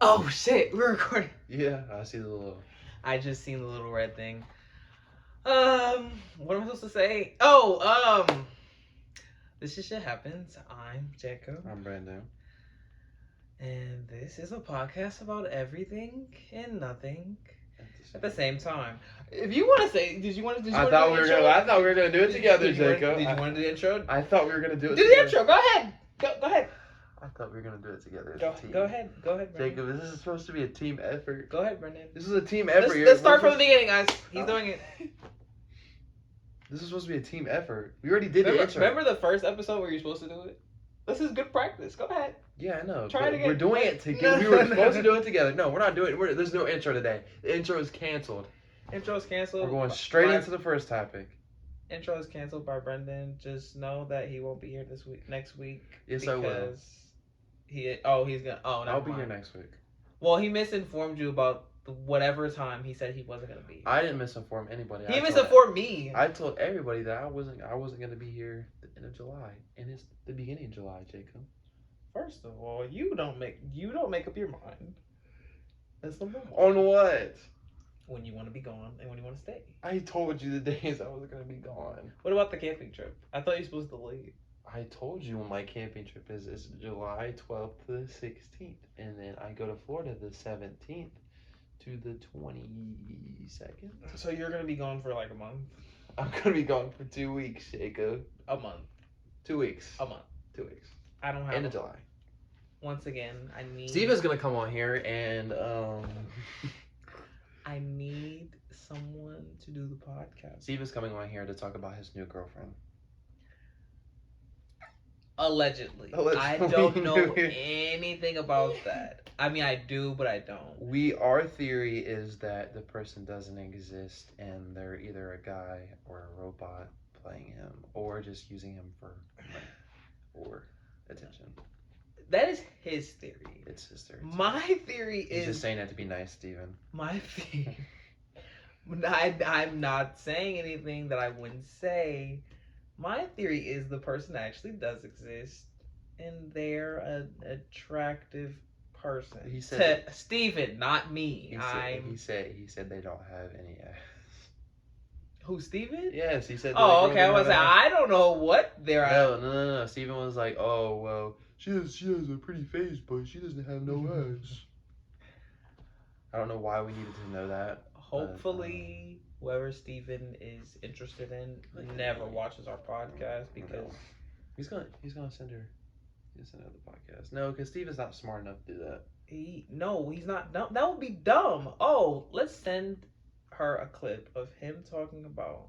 Oh shit, we're recording. Yeah, I see the little. I just seen the little red thing. What am I supposed to say? Oh, this is Shit Happens. I'm Jacob. I'm Brandon. And this is a podcast about everything and nothing at the same time. If you want to say, I thought we were gonna do it together, Jacob. Did you want to do the intro? I thought we were gonna do it. Do together. the intro. Go ahead. Go ahead. I thought we were gonna do it together. Go ahead. Go ahead, Brendan. Jacob, this is supposed to be a team effort. Go ahead, Brendan. This is a team effort. Let's start from the beginning, guys. He's doing it. This is supposed to be a team effort. We already did the intro. Remember the first episode where you're supposed to do it? This is good practice. Go ahead. Yeah, I know. Try it again. We're doing it together. We were supposed to do it together. No, we're not doing it. There's no intro today. The intro is canceled. Intro is canceled. We're going straight into the first topic. Intro is canceled by Brendan. Just know that he won't be here next week. Yes, I will. I'll be here next week. Well, he misinformed you about whatever time he said he wasn't gonna be here. I didn't misinform anybody. He misinformed me. I told everybody that I wasn't gonna be here at the end of July, and it's the beginning of July, Jacob. First of all, you don't make up your mind. That's the point. On what? When you want to be gone and when you want to stay. I told you the days I was gonna be gone. What about the camping trip? I thought you were supposed to leave. I told you when my camping trip is. It's July 12th to the 16th, and then I go to Florida the 17th to the 22nd. So you're gonna be gone for like a month? I'm gonna be gone for 2 weeks, Jacob. A month. 2 weeks. A month. 2 weeks. I don't have. End of July. Once again, I need. Steve is gonna come on here and I need someone to do the podcast. Steve is coming on here to talk about his new girlfriend. Allegedly. I don't know anything about that. I mean, I do, but I don't. Our theory is that the person doesn't exist and they're either a guy or a robot playing him or just using him for money or attention. That is his theory. It's his theory. My theory is... He's just saying that to be nice, Steven. My theory... I'm not saying anything that I wouldn't say. My theory is the person actually does exist, and they're an attractive person. He said to Steven, not me. He said they don't have any ass. Who, Steven? Yes, he said. Oh, okay. I was like, I don't know what they're. No. Steven was like, oh well, she has a pretty face, but she doesn't have no ass. I don't know why we needed to know that. Hopefully, whoever Steven is interested in never watches our podcast because he's gonna send her. He's gonna send her the podcast. No, because Steven's not smart enough to do that. He's not. No, that would be dumb. Oh, let's send her a clip of him talking about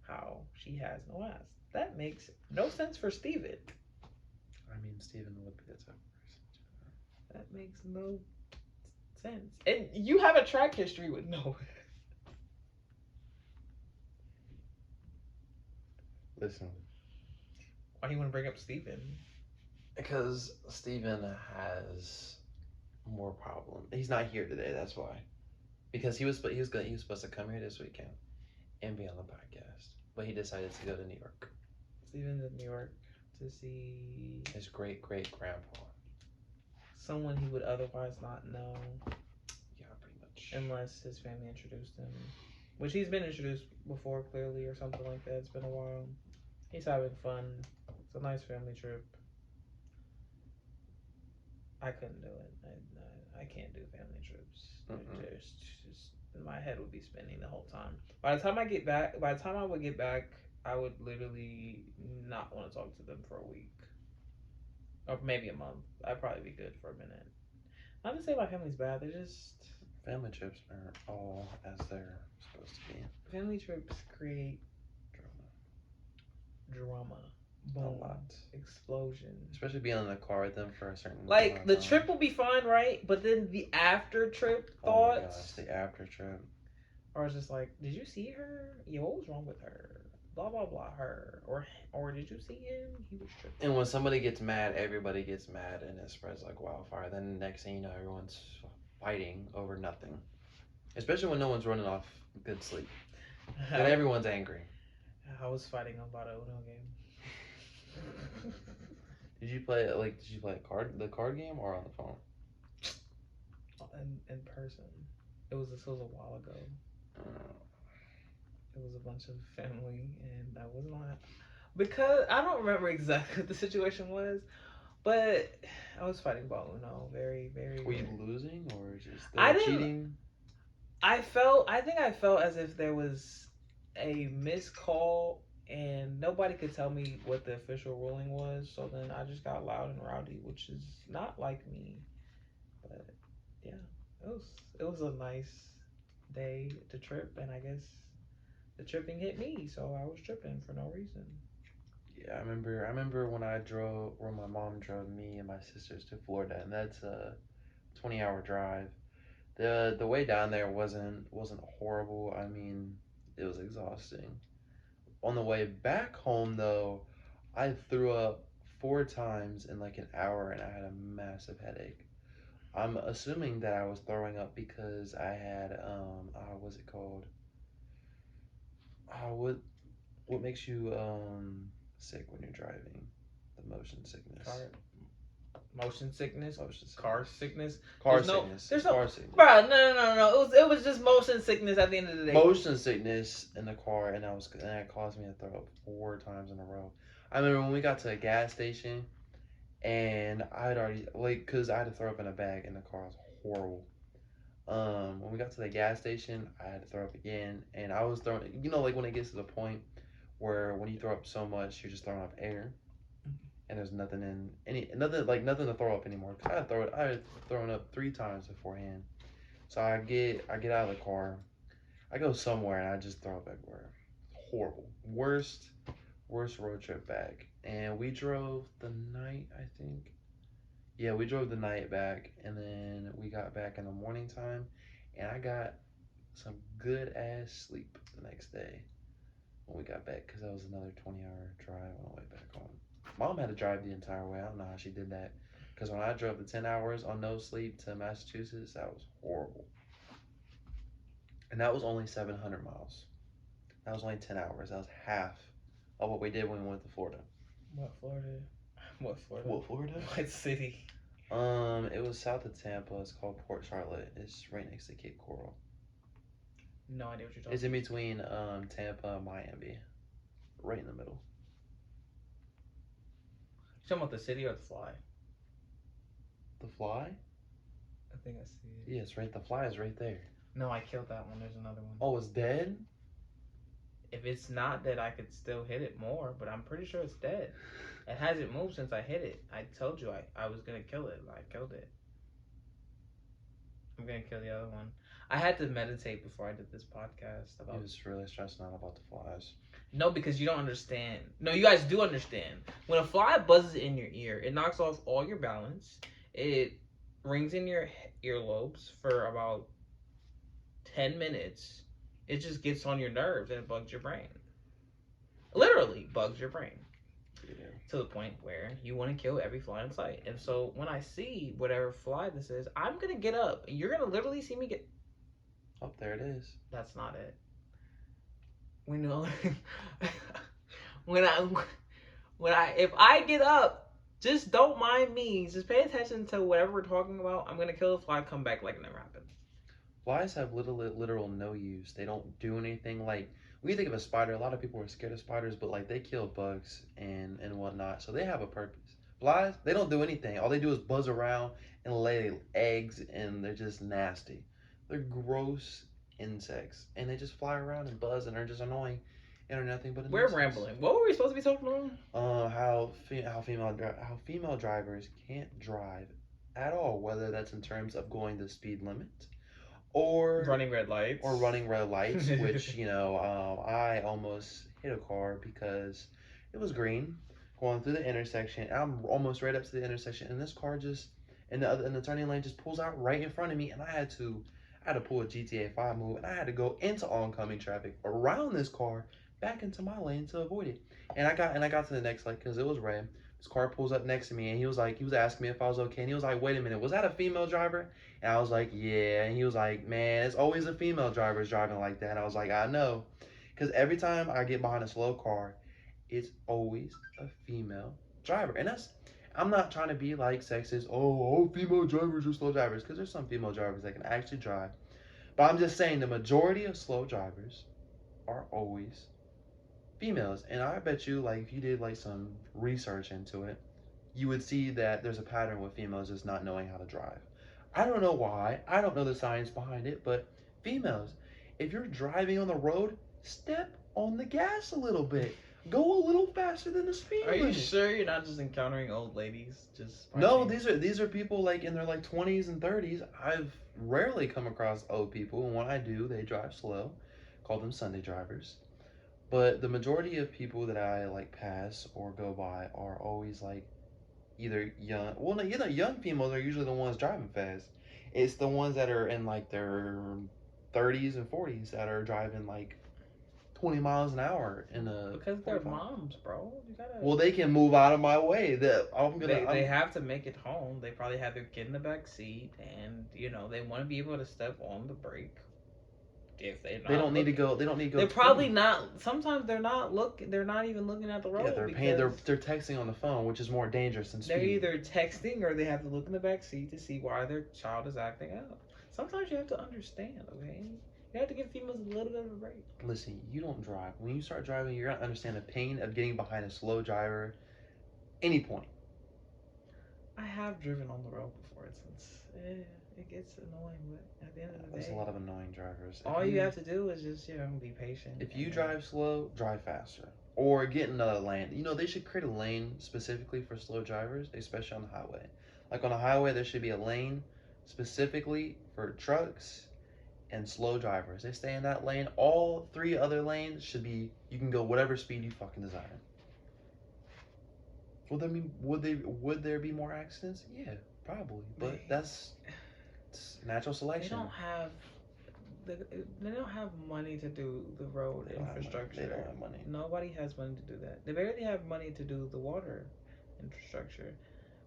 how she has no ass. That makes no sense for Steven. I mean, Steven would be the type of person. That makes no sense. And you have a track history with no. Listen. Why do you want to bring up Steven? Because Steven has more problems. He's not here today. That's why. Because he was supposed to come here this weekend and be on the podcast, but he decided to go to New York. Steven's in New York to see his great grandpa. Someone he would otherwise not know. Yeah, pretty much. Unless his family introduced him. Which he's been introduced before, clearly, or something like that. It's been a while. He's having fun. It's a nice family trip. I couldn't do it. I can't do family trips. There's just my head would be spinning the whole time. By the time I would get back, I would literally not want to talk to them for a week. Or maybe a month. I'd probably be good for a minute. Not to say my family's bad. They're just... Family trips are all as they're supposed to be. Family trips create... Drama. Boom. A lot. Explosion. Especially being in the car with them for a certain... Like, the trip will be fine, right? But then the after trip thoughts... Oh my gosh, the after trip. Or it's just like, did you see her? Yeah, what was wrong with her? Blah blah blah her, or did you see him? He was tripping. And when somebody gets mad, everybody gets mad, and it spreads like wildfire. Then the next thing you know, everyone's fighting over nothing. Especially when no one's running off good sleep. Then everyone's angry. I was fighting a lot of Uno game. Did you play the card game or on the phone? in person. This was a while ago. It was a bunch of family, and I was not because I don't remember exactly what the situation was, but I was fighting ball Uno very, very. Were you very. losing or just I didn't. cheating? I felt. I think I felt as if there was a missed call, and nobody could tell me what the official ruling was. So then I just got loud and rowdy, which is not like me. But yeah, it was it was a nice day to trip, and I guess the tripping hit me, so I was tripping for no reason. Yeah, I remember when my mom drove me and my sisters to Florida, and that's a 20-hour drive. The way down there wasn't horrible. I mean, it was exhausting. On the way back home though, I threw up 4 times in like an hour, and I had a massive headache. I'm assuming that I was throwing up because I had what's it called? What makes you sick when you're driving? The motion sickness. Motion sickness, Motion sickness. car sickness. Car sickness. There's no car sickness. Bro, no. It was just motion sickness at the end of the day. Motion sickness in the car, and that caused me to throw up 4 times in a row. I remember when we got to a gas station, and I had already cause I had to throw up in a bag in the car. It was horrible. When we got to the gas station, I had to throw up again, and I was throwing. Like when it gets to the point where when you throw up so much, you're just throwing up air, and there's nothing to throw up anymore. Cause I had thrown up 3 times beforehand. So I get out of the car, I go somewhere, and I just throw up everywhere. Horrible, worst road trip back. And we drove the night, I think. Yeah, we drove the night back, and then we got back in the morning time, and I got some good ass sleep the next day when we got back, because that was another 20-hour drive on the way back home. Mom had to drive the entire way. I don't know how she did that, because when I drove the 10 hours on no sleep to Massachusetts, that was horrible. And that was only 700 miles. That was only 10 hours. That was half of what we did when we went to Florida. What Florida? What Florida? What Florida? What city? It was south of Tampa. It's called Port Charlotte. It's right next to Cape Coral. No idea what you're talking. It's in between Tampa and Miami, right in the middle. You talking about the city or the fly? The Fly? I think I see it. Yeah, it's right. The Fly is right there. No, I killed that one. There's another one. Oh, it's dead? If it's not dead, I could still hit it more, but I'm pretty sure it's dead. It hasn't moved since I hit it. I told you I was gonna kill it. I killed it. I'm gonna kill the other one. I had to meditate before I did this podcast about. He was really stressing out about the flies. No, because you don't understand. No, you guys do understand. When a fly buzzes in your ear, it knocks off all your balance. It rings in your earlobes for about 10 minutes. It just gets on your nerves and it bugs your brain. Literally bugs your brain. Yeah. To the point where you want to kill every fly in sight. And so when I see whatever fly this is, I'm going to get up. And you're going to literally see me get... Oh, there it is. That's not it. We know... If I get up, just don't mind me. Just pay attention to whatever we're talking about. I'm going to kill the fly, come back like it never happened. Flies have literal no use. They don't do anything. Like, when you think of a spider, a lot of people are scared of spiders, but like they kill bugs and whatnot, so they have a purpose. Flies, they don't do anything. All they do is buzz around and lay eggs, and they're just nasty. They're gross insects, and they just fly around and buzz, and they're just annoying, and are nothing but a We're nuisance. rambling. What were we supposed to be talking about? How female drivers can't drive at all, whether that's in terms of going the speed limit or running red lights, which I almost hit a car because it was green going through the intersection. I'm almost right up to the intersection, and this car just in the turning lane just pulls out right in front of me, and I had to pull a GTA 5 move, and I had to go into oncoming traffic around this car back into my lane to avoid it. And I got to the next light because it was red. This car pulls up next to me, and he was asking me if I was okay, and he was like, wait a minute, was that a female driver? And I was like, yeah. And he was like, man, it's always a female driver driving like that. And I was like, I know, because every time I get behind a slow car, it's always a female driver. And I'm not trying to be like sexist. Oh, all female drivers are slow drivers, because there's some female drivers that can actually drive. But I'm just saying the majority of slow drivers are always females, and I bet you, like, if you did like some research into it, you would see that there's a pattern with females just not knowing how to drive. I don't know why. I don't know the science behind it, but females, if you're driving on the road, step on the gas a little bit. Go a little faster than the speed Are you limit. sure you're not just encountering old ladies? Just No, parking? these are people like in their like 20s and 30s. I've rarely come across old people, and when I do, they drive slow. Call them Sunday drivers. But the majority of people that I like pass or go by are always like either young. Well, no, you know, young females are usually the ones driving fast. It's the ones that are in like their 30s and 40s that are driving like 20 miles an hour in a Because they're 45. moms, bro. You gotta. Well, they can move out of my way. That They have to make it home. They probably have their kid in the back seat, and you know they want to be able to step on the brake. If they They don't need to go. They don't need to go. They're probably not. Sometimes they're not looking. They're not even looking at the road. Yeah, they're because paying. They're texting on the phone, which is more dangerous than they're speeding. either texting or they have to look in the back seat to see why their child is acting up. Sometimes you have to understand. Okay, you have to give females a little bit of a break. Listen, you don't drive. When you start driving, you're gonna understand the pain of getting behind a slow driver. Any point. I have driven on the road before. It gets annoying, but at the end of the day, There's a lot of annoying drivers. all you have to do is just be patient. If you drive slow, drive faster. Or get in another lane. You know, they should create a lane specifically for slow drivers, especially on the highway. Like on the highway, there should be a lane specifically for trucks and slow drivers. They stay in that lane. All three other lanes should be, you can go whatever speed you fucking desire. Would there be more accidents? Yeah, probably. But that's natural selection. They don't have money to do the road infrastructure. They don't have money. Nobody has money to do that. They barely have money to do the water infrastructure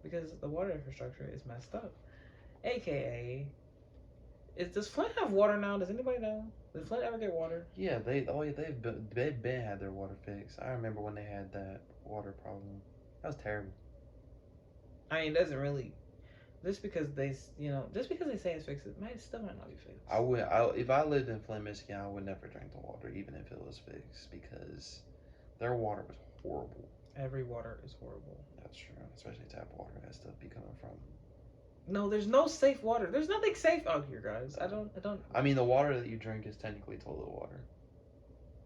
because the water infrastructure is messed up. AKA, does Flint have water now? Does anybody know? Does Flint ever get water? Yeah, they've been had their water fixed. I remember when they had that water problem. That was terrible. I mean, it doesn't really. Just because they say it's fixed, it still might not be fixed. If I lived in Flint, Michigan, I would never drink the water, even if it was fixed, because their water was horrible. Every water is horrible. That's true, especially tap water. That stuff be coming from. No, there's no safe water. There's nothing safe out here, guys. I don't. I mean, the water that you drink is technically toilet water.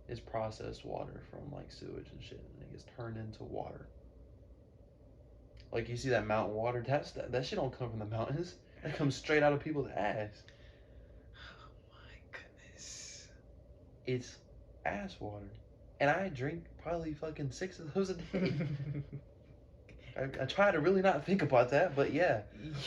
It's processed water from like sewage and shit, and it gets turned into water. Like you see that mountain water, that shit don't come from the mountains. That comes straight out of people's ass. Oh my goodness. It's ass water, and I drink probably fucking 6 of those a day. I try to really not think about that, but yeah.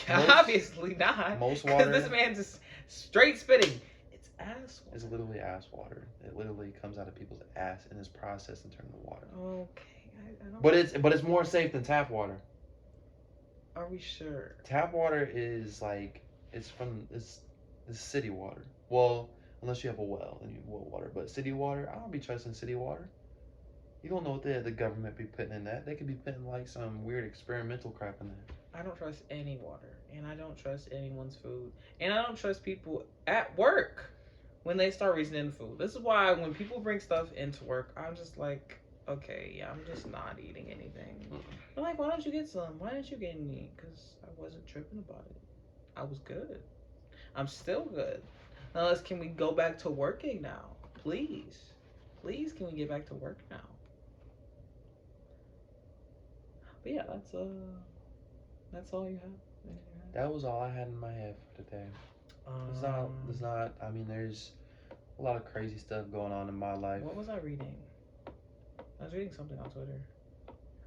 Obviously not. Most water. Because this man's just straight spitting. It's ass water. It's literally ass water. It literally comes out of people's ass and is processed and turned into water. Okay, I don't. But it's more safe than tap water. Are we sure? Tap water is like it's city water. Well, unless you have a well and you have well water, but city water, I don't be trusting city water. You don't know what the government be putting in that. They could be putting like some weird experimental crap in there. I don't trust any water, and I don't trust anyone's food, and I don't trust people at work when they start reasoning food. This is why when people bring stuff into work, I'm just like, okay, yeah, I'm just not eating anything. I'm like, why don't you get some? Why didn't you get any? Because I wasn't tripping about it. I was good. I'm still good. Unless, can we go back to working now? Please. Please, can we get back to work now? But yeah, that's all you have. That was all I had in my head for today. It's not. I mean, there's a lot of crazy stuff going on in my life. What was I reading? I was reading something on Twitter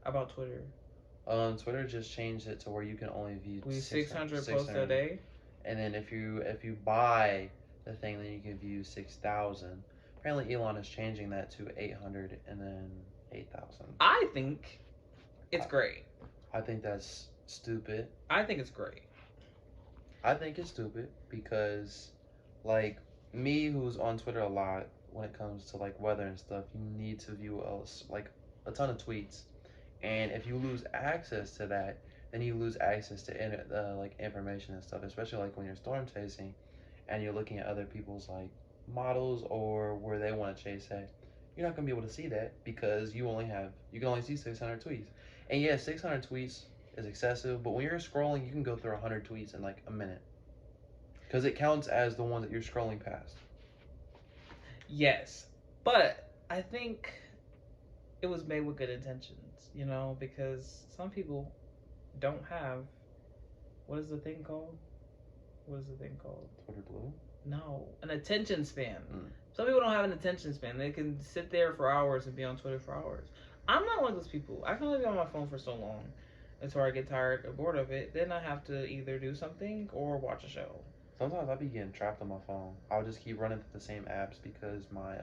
about Twitter. Twitter just changed it to where you can only view 600 posts a day. And then if you buy the thing, then you can view 6,000. Apparently, Elon is changing that to 800 and then 8,000. I think it's great. I think that's stupid. I think it's great. I think it's stupid because, like, me who's on Twitter a lot when it comes to, like, weather and stuff, you need to view, a ton of tweets. And if you lose access to that, then you lose access to like information and stuff, especially like when you're storm chasing and you're looking at other people's like models or where they want to chase at. You're not gonna be able to see that because you can only see 600 tweets. And yeah, 600 tweets is excessive, but when you're scrolling, you can go through 100 tweets in like a minute because it counts as the one that you're scrolling past. Yes, but I think it was made with good intentions, you know, because some people don't have, what is the thing called? What is the thing called? Twitter Blue? No, an attention span. Mm. Some people don't have an attention span. They can sit there for hours and be on Twitter for hours. I'm not one of those people. I can only be on my phone for so long until I get tired or bored of it. Then I have to either do something or watch a show. Sometimes I be getting trapped on my phone. I'll just keep running through the same apps because my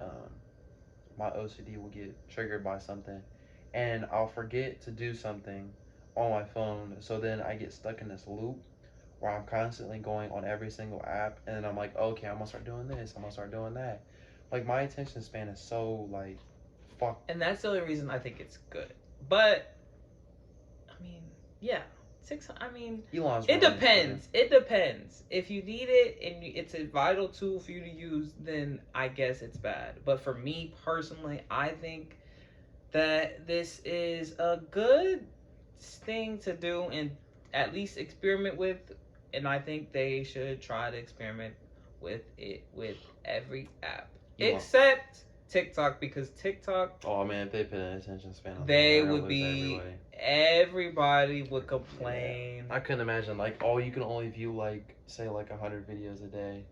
OCD will get triggered by something, and I'll forget to do something on my phone. So then I get stuck in this loop where I'm constantly going on every single app, and then I'm like, okay, I'm gonna start doing this. I'm gonna start doing that. Like my attention span is so like fucked. And that's the only reason I think it's good. But I mean, yeah. I mean, Elon's it running depends. It depends. If you need it and it's a vital tool for you to use, then I guess it's bad. But for me personally, I think that this is a good thing to do and at least experiment with. And I think they should try to experiment with it with every app. Elon. Except TikTok, because TikTok, Oh man, if they put an attention span on they that, would be, everybody would complain. Yeah. I couldn't imagine like, oh, you can only view like say like 100 videos a day.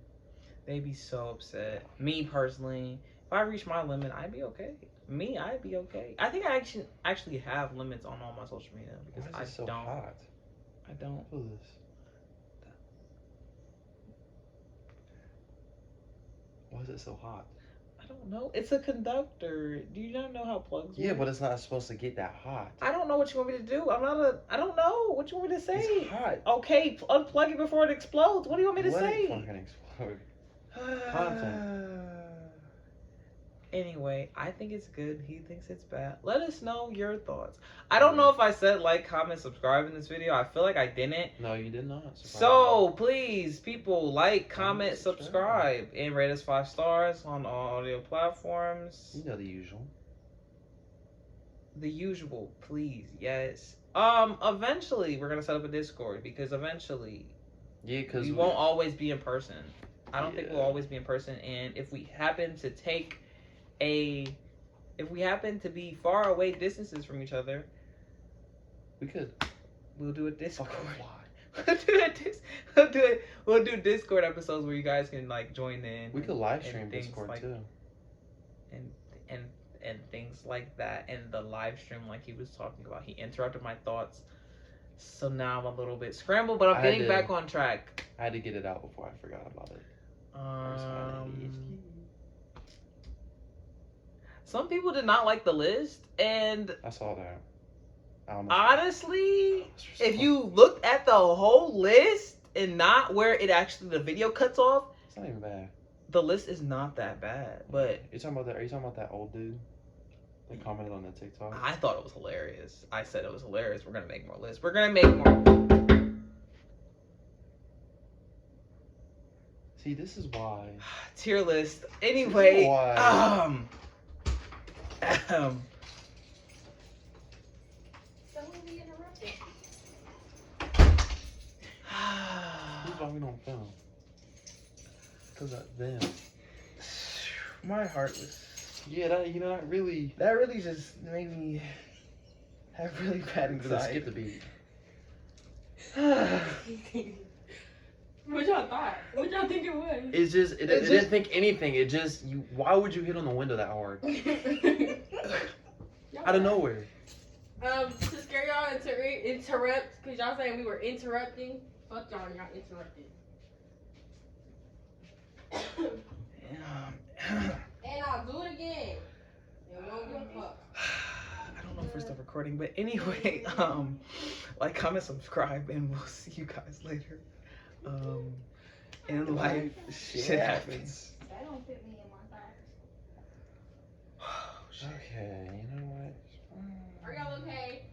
They'd be so upset. Me personally, if I reach my limit, I'd be okay. I'd be okay. I think I actually have limits on all my social media because Why is it so don't. hot? I don't. Look at this. Why is it so hot? I don't know. It's a conductor. Do you not know how plugs work? Yeah, but it's not supposed to get that hot. I don't know what you want me to do. I don't know. What you want me to say? It's hot. Okay, unplug it before it explodes. What do you want me to Let say? it fucking explode. Content. Anyway, I think it's good. He thinks it's bad. Let us know your thoughts. I don't know if I said like, comment, subscribe in this video. I feel like I didn't. No, you did not. So please, people, like, comment, subscribe, and rate us 5 stars on all audio platforms. You know the usual. The usual, please, yes. Eventually we're gonna set up a Discord because eventually, because we won't always be in person. I don't think we'll always be in person, and if we happen to be far away distances from each other, we'll do a Discord. We'll do Discord episodes where you guys can like join in. We could live stream Discord like, too. And things like that. And the live stream, like he was talking about, he interrupted my thoughts. So now I'm a little bit scrambled, but I'm getting back on track. I had to get it out before I forgot about it. Some people did not like the list, and I saw that. Honestly, if you looked at the whole list and not where it actually the video cuts off, it's not even bad. The list is not that bad, but you're talking about that. Are you talking about that old dude that commented on the TikTok? I thought it was hilarious. I said it was hilarious. We're gonna make more lists. We're gonna make more. See, this is why. Tier list. Anyway, Why we don't film? Because of them. My heart was. Yeah, that really. That really just made me have really bad anxiety. Skip the beat. What y'all thought? What y'all think it was? It's just it didn't think anything. It just why would you hit on the window that hard? Out of nowhere. To scare y'all interrupt because y'all saying we were interrupting. Fuck y'all, y'all interrupted. And I'll do it again. You won't give a fuck. I don't know if we're still recording, but anyway, like, comment, subscribe, and we'll see you guys later. In life, shit happens. That don't fit me in my thoughts. Okay, you know what? Are y'all okay?